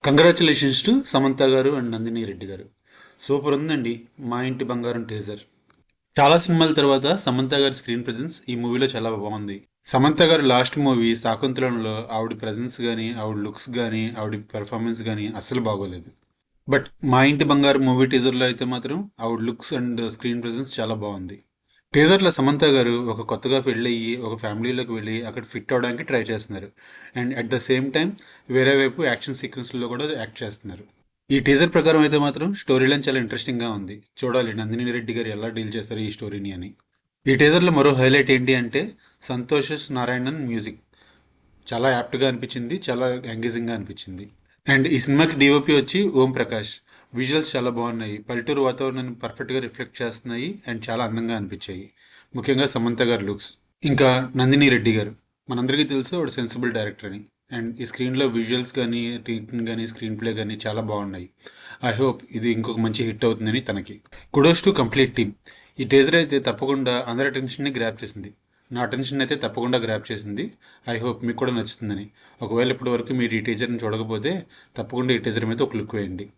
Congratulations to Samantha గారు and Nandini Reddy గారు. Super ఉందండి మా ఇంటి బంగారం టీజర్. చాలా సినిమాల తర్వాత సమంత గారి స్క్రీన్ ప్రెజెన్స్ ఈ మూవీలో చాలా బాగుంది. సమంత గారు లాస్ట్ మూవీ శాకుంతలంలో ఆవిడ ప్రెజెన్స్ కానీ ఆవిడ లుక్స్ కానీ ఆవిడ పెర్ఫార్మెన్స్ కానీ అస్సలు బాగోలేదు. బట్ మా ఇంటి బంగారం మూవీ టీజర్లో అయితే మాత్రం ఆవిడ లుక్స్ అండ్ స్క్రీన్ ప్రెజెన్స్ చాలా బాగుంది. టీజర్లో సమంత గారు ఒక కొత్తగా పెళ్ళయ్యి ఒక ఫ్యామిలీలోకి వెళ్ళి అక్కడ ఫిట్ అవడానికి ట్రై చేస్తున్నారు. And at the same time వేరే వైపు యాక్షన్ సీక్వెన్స్లో కూడా యాక్ట్ చేస్తున్నారు. ఈ టీజర్ ప్రకారం అయితే మాత్రం స్టోరీ లైన్ చాలా ఇంట్రెస్టింగ్గా ఉంది. చూడాలి నందిని రెడ్డి గారు ఎలా డీల్ చేస్తారు ఈ స్టోరీని అని. ఈ టీజర్లో మరో హైలైట్ ఏంటి అంటే సంతోష్ నారాయణన్ మ్యూజిక్ చాలా యాప్ట్గా అనిపించింది, చాలా ఎంగేజింగ్గా అనిపించింది. అండ్ ఈ సినిమాకి డిఓపి వచ్చి ఓం ప్రకాష్. విజువల్స్ చాలా బాగున్నాయి, పల్లెటూరు వాతావరణాన్ని పర్ఫెక్ట్గా రిఫ్లెక్ట్ చేస్తున్నాయి అండ్ చాలా అందంగా అనిపించాయి. ముఖ్యంగా సమంత గారి లుక్స్, ఇంకా నందిని రెడ్డి గారు మనందరికీ తెలుసు ఆవిడ సెన్సిబుల్ డైరెక్టర్ అని. అండ్ ఈ స్క్రీన్లో విజువల్స్ కానీ టీచింగ్ కానీ స్క్రీన్ ప్లే కానీ చాలా బాగున్నాయి. ఐ హోప్ ఇది ఇంకొక మంచి హిట్ అవుతుందని తనకి. Kudos to complete team. ఈ టీజర్ అయితే తప్పకుండా అందరి అటెన్షన్ని గ్రాప్ చేసింది. నా అటెన్షన్ అయితే తప్పకుండా గ్రాప్ చేసింది. ఐ హోప్ మీకు కూడా నచ్చుతుందని. ఒకవేళ ఇప్పటి వరకు మీరు ఈ టీజర్ని చూడకపోతే తప్పకుండా ఈ టీజర్ మీద ఒక లుక్ వేయండి.